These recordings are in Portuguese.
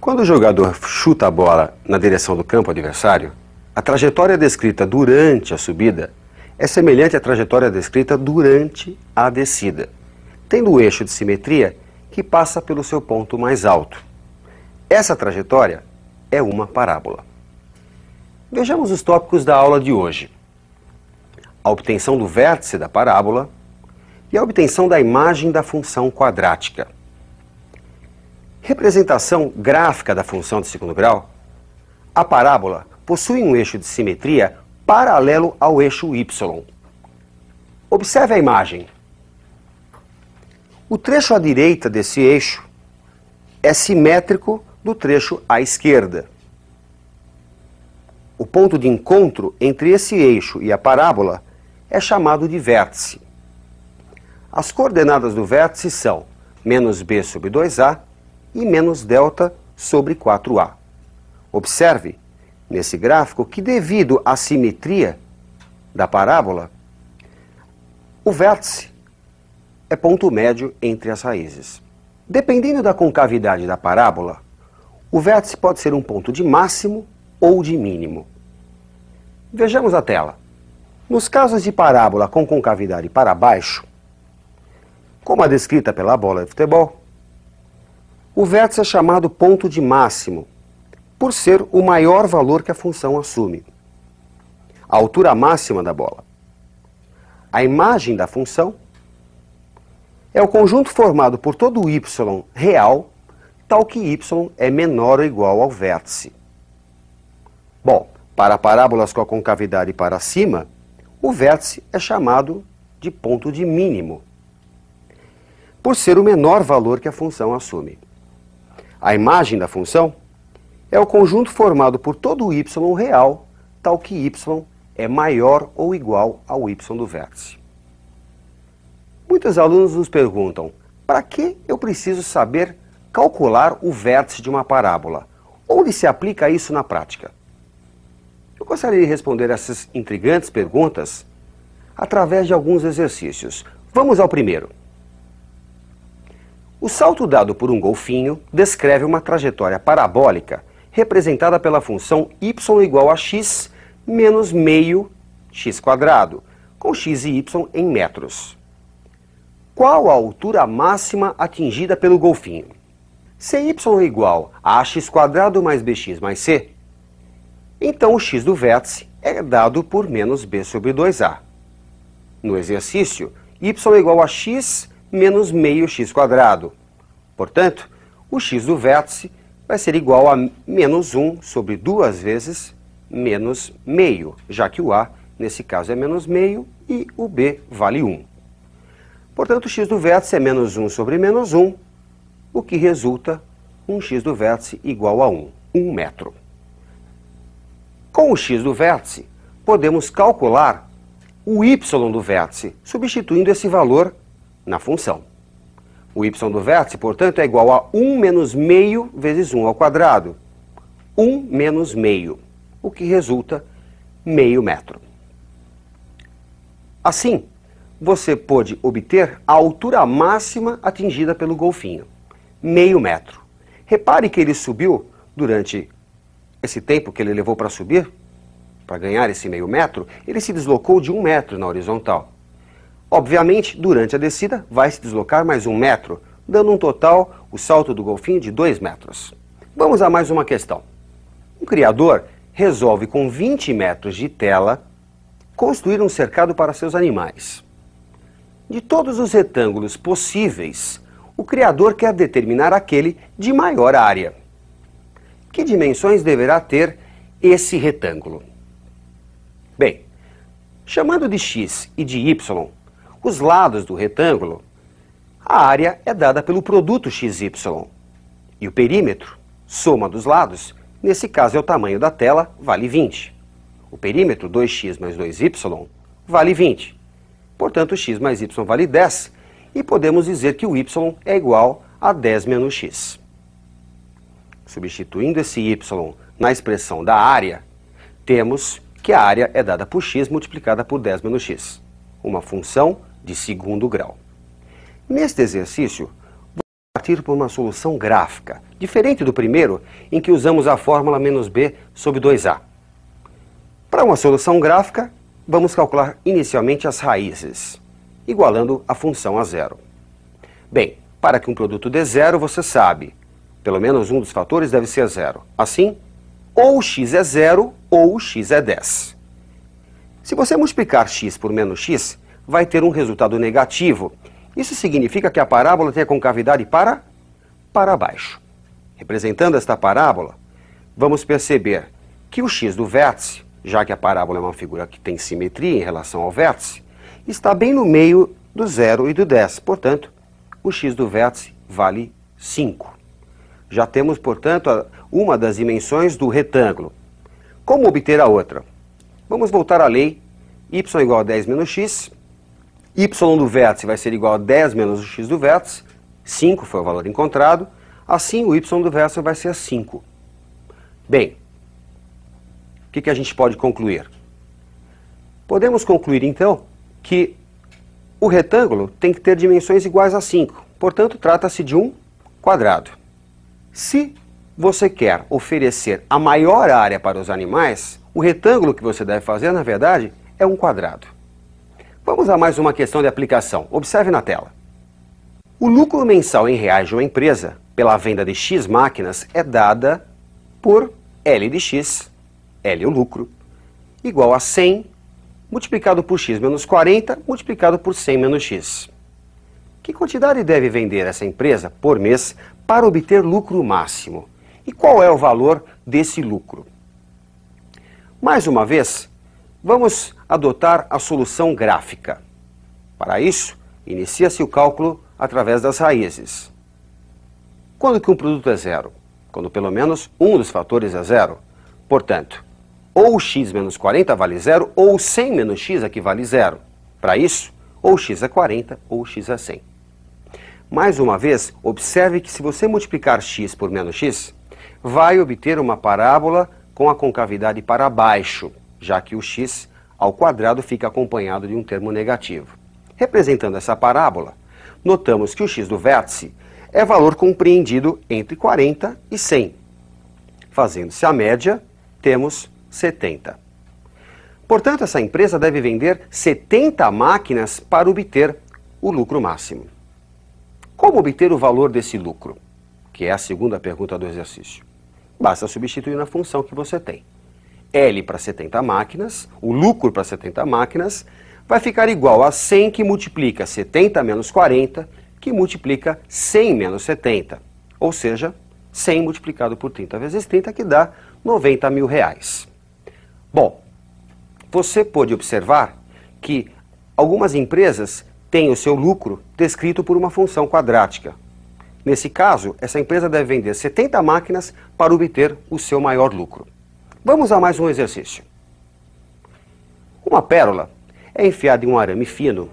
Quando o jogador chuta a bola na direção do campo adversário, a trajetória descrita durante a subida é semelhante à trajetória descrita durante a descida, tendo o eixo de simetria que passa pelo seu ponto mais alto. Essa trajetória é uma parábola. Vejamos os tópicos da aula de hoje: a obtenção do vértice da parábola e a obtenção da imagem da função quadrática. Representação gráfica da função de segundo grau. A parábola possui um eixo de simetria paralelo ao eixo y. Observe a imagem. O trecho à direita desse eixo é simétrico do trecho à esquerda. O ponto de encontro entre esse eixo e a parábola é chamado de vértice. As coordenadas do vértice são menos b sobre 2a e menos delta sobre 4a. Observe nesse gráfico que, devido à simetria da parábola, o vértice é ponto médio entre as raízes. Dependendo da concavidade da parábola, o vértice pode ser um ponto de máximo ou de mínimo. Vejamos a tela. Nos casos de parábola com concavidade para baixo, como a descrita pela bola de futebol, o vértice é chamado ponto de máximo, por ser o maior valor que a função assume, a altura máxima da bola. A imagem da função é o conjunto formado por todo o y real, tal que y é menor ou igual ao vértice. Bom, para parábolas com a concavidade para cima, o vértice é chamado de ponto de mínimo, por ser o menor valor que a função assume. A imagem da função é o conjunto formado por todo o y real, tal que y é maior ou igual ao y do vértice. Muitos alunos nos perguntam: para que eu preciso saber calcular o vértice de uma parábola? Onde se aplica isso na prática? Eu gostaria de responder essas intrigantes perguntas através de alguns exercícios. Vamos ao primeiro. O salto dado por um golfinho descreve uma trajetória parabólica representada pela função y igual a x menos meio x quadrado, com x e y em metros. Qual a altura máxima atingida pelo golfinho? Se y é igual a ax quadrado mais bx mais c, então o x do vértice é dado por menos b sobre 2a. No exercício, y é igual a x menos meio x quadrado. Portanto, o x do vértice vai ser igual a menos 1 sobre 2 vezes menos meio, já que o a, nesse caso, é menos meio e o b vale 1. Portanto, o x do vértice é menos 1 sobre menos 1, o que resulta um x do vértice igual a 1 metro. Com o x do vértice, podemos calcular o y do vértice, substituindo esse valor na função. O y do vértice, portanto, é igual a 1 menos meio vezes 1 ao quadrado. 1 menos meio, o que resulta meio metro. Assim, você pôde obter a altura máxima atingida pelo golfinho, meio metro. Repare que ele subiu durante esse tempo que ele levou para subir, para ganhar esse meio metro, ele se deslocou de 1 metro na horizontal. Obviamente, durante a descida, vai se deslocar mais 1 metro, dando um total, o salto do golfinho, de 2 metros. Vamos a mais uma questão. Um criador resolve, com 20 metros de tela, construir um cercado para seus animais. De todos os retângulos possíveis, o criador quer determinar aquele de maior área. Que dimensões deverá ter esse retângulo? Bem, chamando de x e de y os lados do retângulo, a área é dada pelo produto xy. E o perímetro, soma dos lados, nesse caso é o tamanho da tela, vale 20. O perímetro, 2x mais 2y, vale 20. Portanto, x mais y vale 10, e podemos dizer que o y é igual a 10 menos x. Substituindo esse y na expressão da área, temos que a área é dada por x multiplicada por 10 menos x, uma função de segundo grau. Neste exercício, partir por uma solução gráfica, diferente do primeiro, em que usamos a fórmula menos b sobre 2a. Para uma solução gráfica, vamos calcular inicialmente as raízes, igualando a função a zero. Bem, para que um produto dê zero, você sabe, pelo menos um dos fatores deve ser zero. Assim, ou x é zero ou x é 10. Se você multiplicar x por menos x, vai ter um resultado negativo. Isso significa que a parábola tem a concavidade para baixo. Representando esta parábola, vamos perceber que o x do vértice, já que a parábola é uma figura que tem simetria em relação ao vértice, está bem no meio do 0 e do 10. Portanto, o x do vértice vale 5. Já temos, portanto, uma das dimensões do retângulo. Como obter a outra? Vamos voltar à lei y igual a 10 menos x. Y do vértice vai ser igual a 10 menos o x do vértice. 5 foi o valor encontrado. Assim, o y do vértice vai ser 5. Bem, o que a gente pode concluir? Podemos concluir, então, que o retângulo tem que ter dimensões iguais a 5. Portanto, trata-se de um quadrado. Se você quer oferecer a maior área para os animais, o retângulo que você deve fazer, na verdade, é um quadrado. Vamos a mais uma questão de aplicação. Observe na tela. O lucro mensal em reais de uma empresa, pela venda de X máquinas, é dada por L de X, L é o lucro, igual a 100 multiplicado por X menos 40 multiplicado por 100 menos X. Que quantidade deve vender essa empresa por mês para obter lucro máximo? E qual é o valor desse lucro? Mais uma vez, vamos adotar a solução gráfica. Para isso, inicia-se o cálculo através das raízes. Quando que um produto é zero? Quando pelo menos um dos fatores é zero. Portanto, ou x menos 40 vale zero, ou 100 menos x equivale zero. Para isso, ou x é 40 ou x é 100. Mais uma vez, observe que se você multiplicar x por menos x, vai obter uma parábola com a concavidade para baixo, já que o x ao quadrado fica acompanhado de um termo negativo. Representando essa parábola, notamos que o x do vértice é valor compreendido entre 40 e 100. Fazendo-se a média, temos 70. Portanto, essa empresa deve vender 70 máquinas para obter o lucro máximo. Como obter o valor desse lucro? Que é a segunda pergunta do exercício. Basta substituir na função que você tem. L para 70 máquinas, o lucro para 70 máquinas, vai ficar igual a 100 que multiplica 70 menos 40, que multiplica 100 menos 70. Ou seja, 100 multiplicado por 30 vezes 30, que dá 90 mil reais. Bom, você pode observar que algumas empresas têm o seu lucro descrito por uma função quadrática. Nesse caso, essa empresa deve vender 70 máquinas para obter o seu maior lucro. Vamos a mais um exercício. Uma pérola é enfiada em um arame fino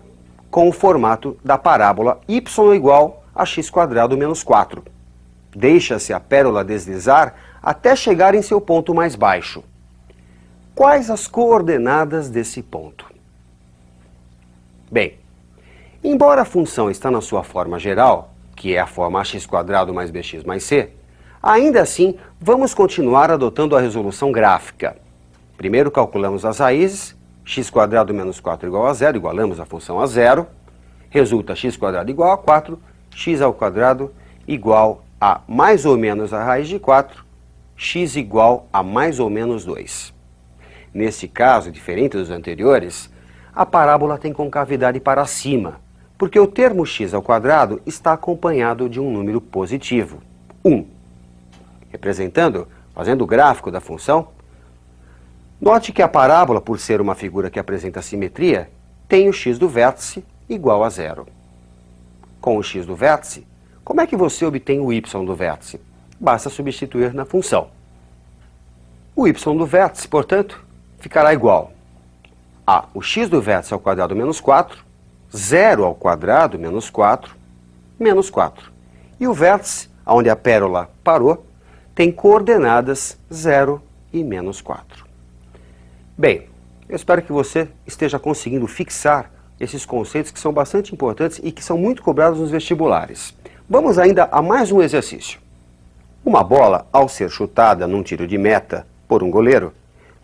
com o formato da parábola y igual a x² menos 4. Deixa-se a pérola deslizar até chegar em seu ponto mais baixo. Quais as coordenadas desse ponto? Bem, embora a função está na sua forma geral, que é a forma ax² mais bx mais c, ainda assim, vamos continuar adotando a resolução gráfica. Primeiro calculamos as raízes, x² menos 4 igual a 0, igualamos a função a 0, resulta x² igual a 4, x² igual a mais ou menos a raiz de 4, x igual a mais ou menos 2. Nesse caso, diferente dos anteriores, a parábola tem concavidade para cima, porque o termo x² está acompanhado de um número positivo, 1. Representando, fazendo o gráfico da função, note que a parábola, por ser uma figura que apresenta simetria, tem o x do vértice igual a 0. Com o x do vértice, como é que você obtém o y do vértice? Basta substituir na função. O y do vértice, portanto, ficará igual a o x do vértice ao quadrado menos 4, 0 ao quadrado menos 4, menos 4. E o vértice, onde a pérola parou, tem coordenadas 0 e menos 4. Bem, eu espero que você esteja conseguindo fixar esses conceitos que são bastante importantes e que são muito cobrados nos vestibulares. Vamos ainda a mais um exercício. Uma bola, ao ser chutada num tiro de meta por um goleiro,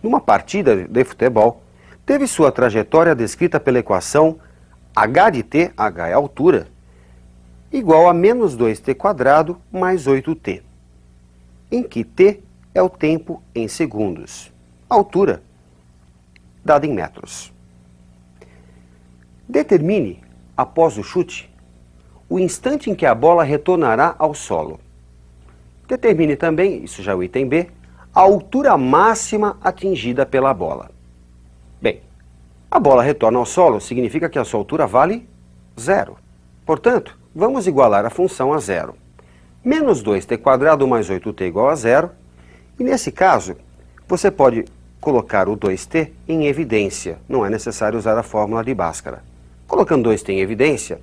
numa partida de futebol, teve sua trajetória descrita pela equação h de t, h é a altura, igual a menos 2t² mais 8t, em que t é o tempo em segundos, a altura dada em metros. Determine, após o chute, o instante em que a bola retornará ao solo. Determine também, isso já é o item B, a altura máxima atingida pela bola. Bem, a bola retorna ao solo significa que a sua altura vale 0. Portanto, vamos igualar a função a 0. Menos 2t² mais 8t igual a 0. E nesse caso, você pode colocar o 2t em evidência. Não é necessário usar a fórmula de Bhaskara. Colocando 2t em evidência,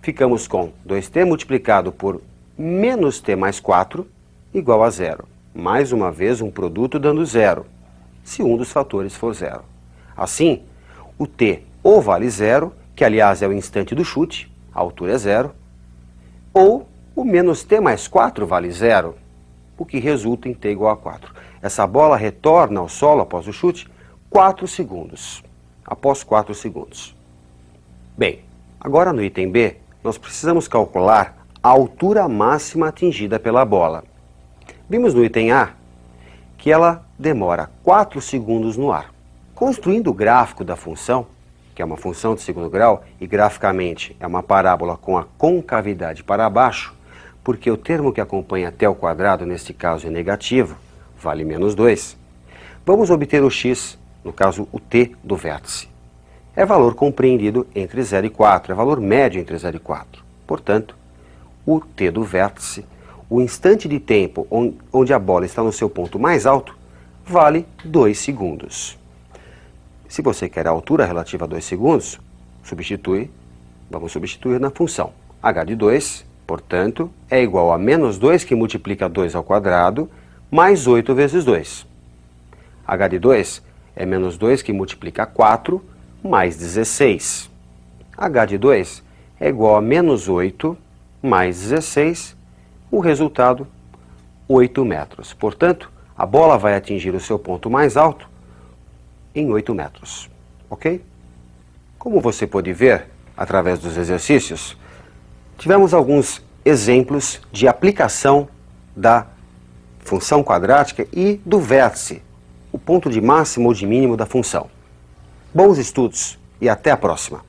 ficamos com 2t multiplicado por menos t mais 4 igual a 0. Mais uma vez, um produto dando 0, se um dos fatores for 0. Assim, o t ou vale 0, que aliás é o instante do chute, a altura é 0, ou o menos t mais 4 vale 0, o que resulta em t igual a 4. Essa bola retorna ao solo após o chute 4 segundos. Após 4 segundos. Bem, agora no item B, nós precisamos calcular a altura máxima atingida pela bola. Vimos no item A que ela demora 4 segundos no ar. Construindo o gráfico da função, que é uma função de segundo grau, e graficamente é uma parábola com a concavidade para baixo, porque o termo que acompanha t ao quadrado, neste caso, é negativo, vale menos 2, vamos obter o x, no caso o t do vértice. É valor compreendido entre 0 e 4, é valor médio entre 0 e 4. Portanto, o t do vértice, o instante de tempo onde a bola está no seu ponto mais alto, vale 2 segundos. Se você quer a altura relativa a 2 segundos, vamos substituir na função. h de 2, portanto, é igual a menos 2 que multiplica 2 ao quadrado, mais 8 vezes 2. h de 2 é menos 2 que multiplica 4, mais 16. h de 2 é igual a menos 8 mais 16, o resultado, 8 metros. Portanto, a bola vai atingir o seu ponto mais alto em 8 metros. Ok? Como você pode ver, através dos exercícios, tivemos alguns exemplos de aplicação da função quadrática e do vértice, o ponto de máximo ou de mínimo da função. Bons estudos e até a próxima!